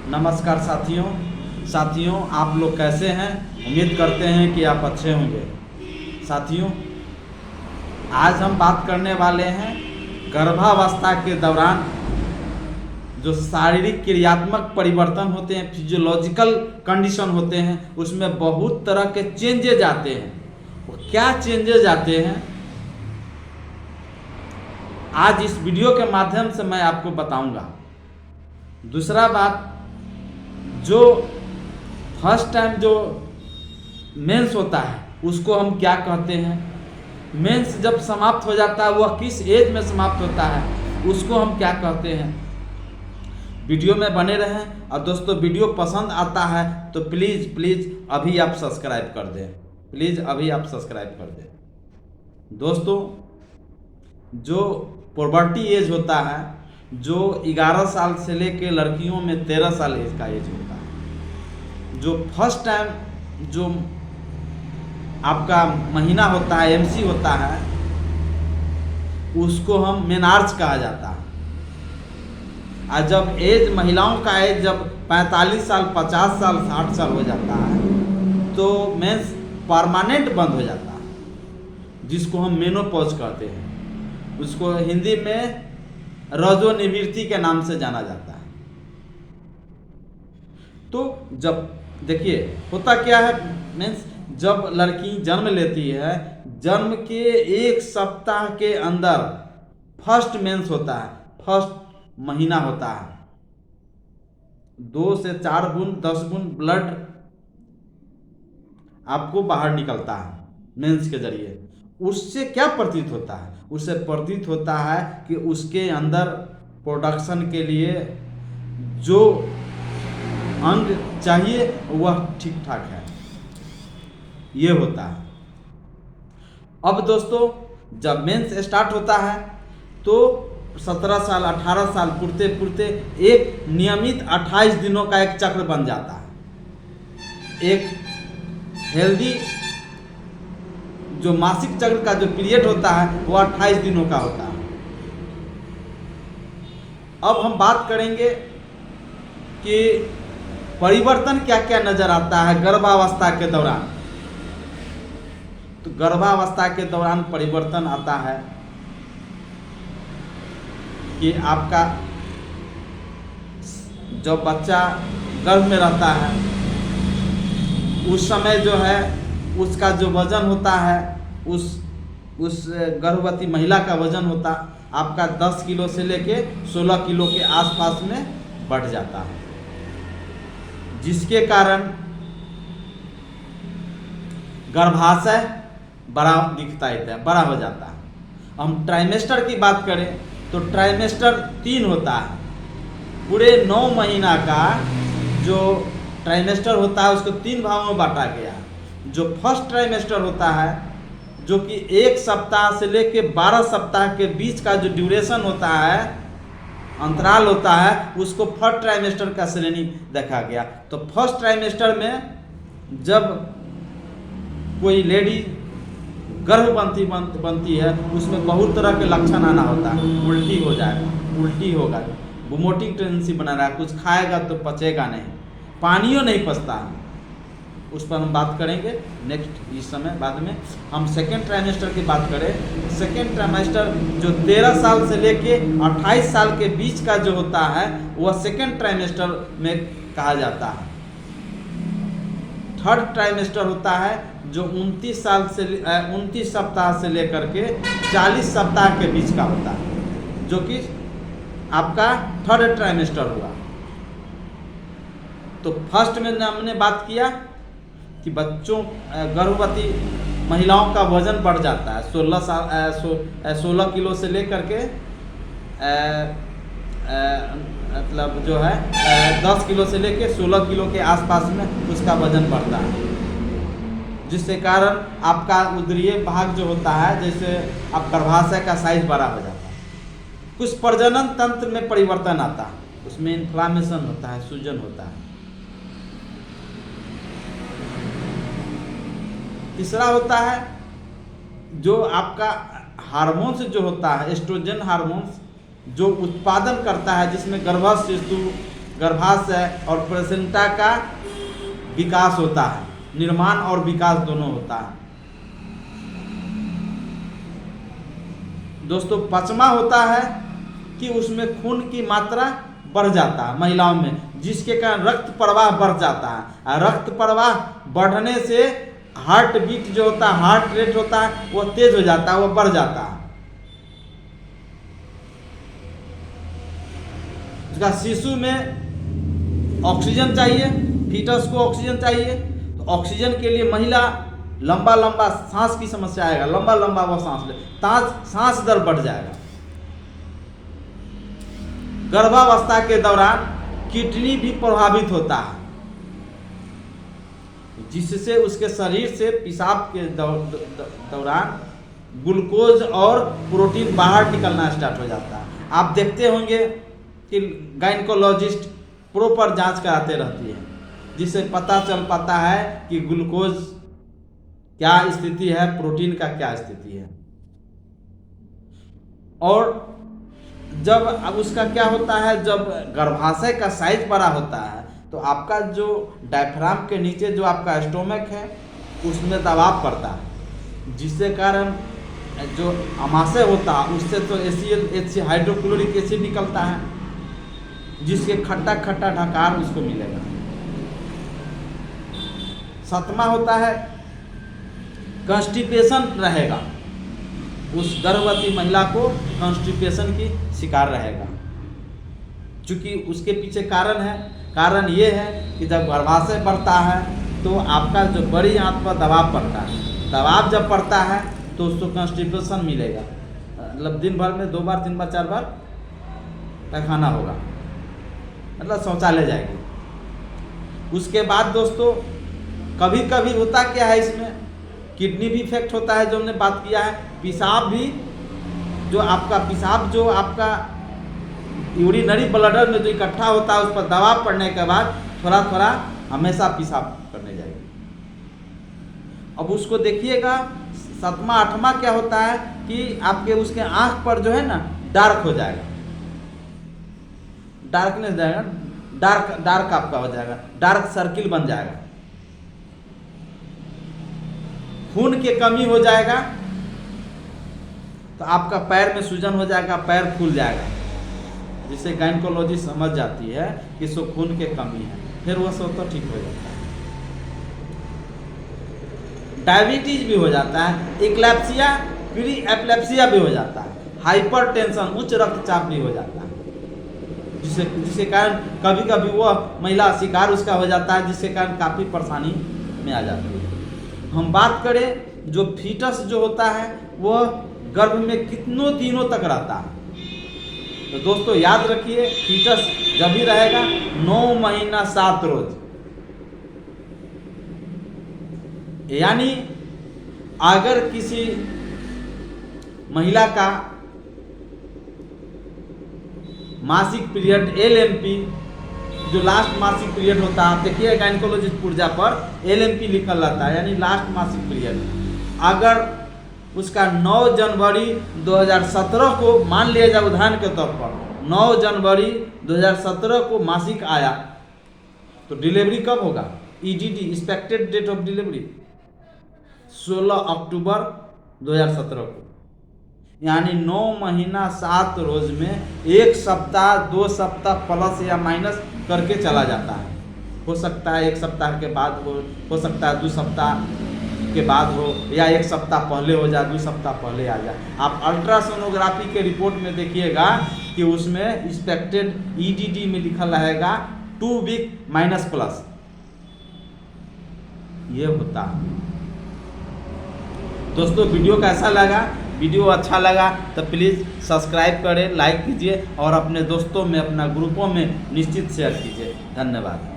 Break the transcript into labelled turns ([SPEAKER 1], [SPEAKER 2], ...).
[SPEAKER 1] नमस्कार साथियों आप लोग कैसे हैं। उम्मीद करते हैं कि आप अच्छे होंगे। साथियों, आज हम बात करने वाले हैं गर्भावस्था के दौरान जो शारीरिक क्रियात्मक परिवर्तन होते हैं, फिजियोलॉजिकल कंडीशन होते हैं, उसमें बहुत तरह के चेंजेज आते हैं। वो क्या चेंजेज आते हैं, आज इस वीडियो के माध्यम से मैं आपको बताऊंगा। दूसरा बात, जो फर्स्ट टाइम जो मेंस होता है उसको हम क्या कहते हैं, मेंस जब समाप्त हो जाता है वह किस एज में समाप्त होता है उसको हम क्या कहते हैं। वीडियो में बने रहें। और दोस्तों, वीडियो पसंद आता है तो प्लीज़ अभी आप सब्सक्राइब कर दें। दोस्तों, जो पुबर्टी एज होता है, जो 11 साल से लेके लड़कियों में 13 साल एज का एज होता है, जो फर्स्ट टाइम जो आपका महीना होता है, एमसी होता है, उसको हम मेनार्च कहा जाता है। और जब एज महिलाओं का एज जब 45 साल, 50 साल, 60 साल हो जाता है तो मेंस परमानेंट बंद हो जाता है, जिसको हम मेनोपॉज कहते हैं। उसको हिंदी में रजोनिवृत्ति के नाम से जाना जाता है। तो जब देखिए होता क्या है, मीन्स जब लड़की जन्म लेती है, जन्म के 1 सप्ताह के अंदर फर्स्ट मेंस होता है, फर्स्ट महीना होता है। 2 से 4 बूंद 10 बूंद ब्लड आपको बाहर निकलता है मेंस के जरिए। उससे क्या प्रतीत होता है? उससे प्रतीत होता है कि उसके अंदर प्रोडक्शन के लिए जो अंग चाहिए वह ठीक ठाक है, ये होता है। अब दोस्तों, जब मेंस स्टार्ट होता है तो 17 साल 18 साल पुरते पुरते एक नियमित 28 दिनों का एक चक्र बन जाता है। एक हेल्दी जो मासिक चक्र का जो पीरियड होता है वो 28 दिनों का होता है। अब हम बात करेंगे कि परिवर्तन क्या क्या नजर आता है गर्भावस्था के दौरान। तो गर्भावस्था के दौरान परिवर्तन आता है कि आपका जब बच्चा गर्भ में रहता है उस समय जो है उसका जो वजन होता है, उस गर्भवती महिला का वजन होता आपका 10 किलो से लेके 16 किलो के आसपास में बढ़ जाता है, जिसके कारण गर्भाशय बड़ा दिखता है, बड़ा हो जाता है। हम ट्राइमेस्टर की बात करें तो ट्राइमेस्टर 3 होता है। पूरे 9 महीना का जो ट्राइमेस्टर होता है उसको 3 भागों में बांटा गया है। जो फर्स्ट ट्राइमेस्टर होता है, जो कि 1 सप्ताह से लेके 12 सप्ताह के बीच का जो ड्यूरेशन होता है, अंतराल होता है, उसको फर्स्ट ट्राइमेस्टर का श्रेणी देखा गया। तो फर्स्ट ट्राइमेस्टर में जब कोई लेडी गर्भवती बनती है उसमें बहुत तरह के लक्षण आना होता है। उल्टी हो जाएगा, उल्टी होगा, वोमिटिंग टेंडेंसी बना रहा है, कुछ खाएगा तो पचेगा नहीं, पानियों नहीं पचता है। उस पर हम बात करेंगे नेक्स्ट, इस समय बाद में। हम सेकेंड ट्राइमेस्टर की बात करें, सेकेंड ट्राइमेस्टर जो 13 साल से लेके 28 साल के बीच का जो होता है वह सेकेंड ट्राइमेस्टर में कहा जाता है। थर्ड ट्राइमेस्टर होता है जो 29 सप्ताह से लेकर के 40 सप्ताह के बीच का होता है, जो कि आपका थर्ड ट्राइमेस्टर हुआ। तो फर्स्ट में हमने बात किया कि बच्चों गर्भवती महिलाओं का वजन बढ़ जाता है 16 किलो से लेकर के मतलब जो है 10 किलो से लेके 16 किलो के आसपास में उसका वजन बढ़ता है, जिसके कारण आपका उदरीय भाग जो होता है, जैसे आप गर्भाशय का साइज बड़ा हो जाता है। कुछ प्रजनन तंत्र में परिवर्तन आता है, उसमें इन्फ्लामेशन होता है, सूजन होता है। तीसरा होता है जो आपका हार्मोन्स जो होता है, एस्ट्रोजन हार्मोन्स जो उत्पादन करता है, जिसमें गर्भस्थ शिशु गर्भाशय और प्लेसेंटा का विकास होता है, निर्माण और विकास दोनों होता है। दोस्तों पांचवा होता है कि उसमें खून की मात्रा बढ़ जाता है महिलाओं में, जिसके कारण रक्त प्रवाह बढ़ जाता है। और रक्त प्रवाह बढ़ने से हार्ट बीट जो होता है, हार्ट रेट होता है, वो तेज हो जाता है, वो बढ़ जाता है। उसका शिशु में ऑक्सीजन चाहिए, फीटस को ऑक्सीजन चाहिए, तो ऑक्सीजन के लिए महिला लंबा लंबा सांस की समस्या आएगा, लंबा लंबा वो सांस ले, सांस दर बढ़ जाएगा। गर्भावस्था के दौरान किडनी भी प्रभावित होता है, जिससे उसके शरीर से पेशाब के दौरान ग्लूकोज और प्रोटीन बाहर निकलना स्टार्ट हो जाता है। आप देखते होंगे कि गायनेकोलॉजिस्ट प्रॉपर जांच कराते रहती है, जिससे पता चल पाता है कि ग्लूकोज क्या स्थिति है, प्रोटीन का क्या स्थिति है। और जब अब उसका क्या होता है, जब गर्भाशय का साइज बड़ा होता है तो आपका जो डायफ्राम के नीचे जो आपका स्टोमक है उसमें दबाव पड़ता है, जिससे कारण जो आमाशय होता है उससे तो HCl हाइड्रोक्लोरिक एसिड निकलता है, जिसके खट्टा खट्टा ढकार उसको मिलेगा। सातवां होता है कॉन्स्टिपेशन रहेगा, उस गर्भवती महिला को कॉन्स्टिपेशन की शिकार रहेगा। चूंकि उसके पीछे कारण ये है कि जब गर्भाशय बढ़ता है तो आपका जो बड़ी आंत पर दबाव पड़ता है, दबाव जब पड़ता है तो उसको कॉन्स्टिपेशन मिलेगा, मतलब दिन भर में 2 बार 3 बार 4 बार पैखाना होगा, मतलब शौचालय जाएगी। उसके बाद दोस्तों कभी कभी होता क्या है, इसमें किडनी भी इफेक्ट होता है, जो हमने बात किया है। पेशाब भी, जो आपका यूरिनरी ब्लडर में जो इकट्ठा होता है, उस पर दबाव पड़ने के बाद थोड़ा थोड़ा हमेशा पेशाब करने जाएगी। अब उसको देखिएगा 7वां 8वां क्या होता है कि आपके उसके आंख पर जो है ना डार्क हो जाएगा, डार्कनेस जाएगा, डार्क आपका हो जाएगा, डार्क सर्किल बन जाएगा, खून की कमी हो जाएगा, तो आपका पैर में सूजन हो जाएगा, पैर फूल जाएगा, जिसे गायनेकोलॉजी समझ जाती है कि इसको खून की कमी है, फिर वो सब तो ठीक हो जाता है। डायबिटीज भी हो जाता है, इक्लेप्सिया, प्री एपिलेप्सिया भी हो जाता है, हाइपरटेंशन, उच्च रक्तचाप भी हो जाता है, जिसके कारण कभी कभी वो महिला शिकार उसका हो जाता है, जिसके कारण काफ़ी परेशानी में आ जाती है। हम बात करें जो फीटस जो होता है वो गर्भ में कितनों दिनों तक रहता है, तो दोस्तों याद रखिए फीटस जब भी रहेगा 9 महीना 7 रोज, यानी अगर किसी महिला का मासिक पीरियड LMP, जो लास्ट मासिक पीरियड होता है, आप देखिए गायनेकोलॉजिस्ट पुर्जा पर LMP लिखल रहता है, यानी लास्ट मासिक पीरियड, अगर उसका 9 जनवरी 2017 को, मान लिया जाए उदाहरण के तौर पर 9 जनवरी 2017 को मासिक आया, तो डिलीवरी कब होगा, EDD expected date of delivery 16 October 2017 को, यानी 9 महीना 7 रोज में 1 सप्ताह 2 सप्ताह प्लस या माइनस करके चला जाता है। हो सकता है 1 सप्ताह के बाद हो सकता है 2 सप्ताह के बाद हो, या 1 सप्ताह पहले हो जाए, 2 सप्ताह पहले आ जाए। आप अल्ट्रासोनोग्राफी के रिपोर्ट में देखिएगा कि उसमें एक्सपेक्टेड EDD में लिखा रहेगा 2 वीक माइनस प्लस, ये होता है। दोस्तों वीडियो कैसा लगा, वीडियो अच्छा लगा तो प्लीज़ सब्सक्राइब करें, लाइक कीजिए और अपने दोस्तों में, अपना ग्रुपों में निश्चित शेयर कीजिए। धन्यवाद।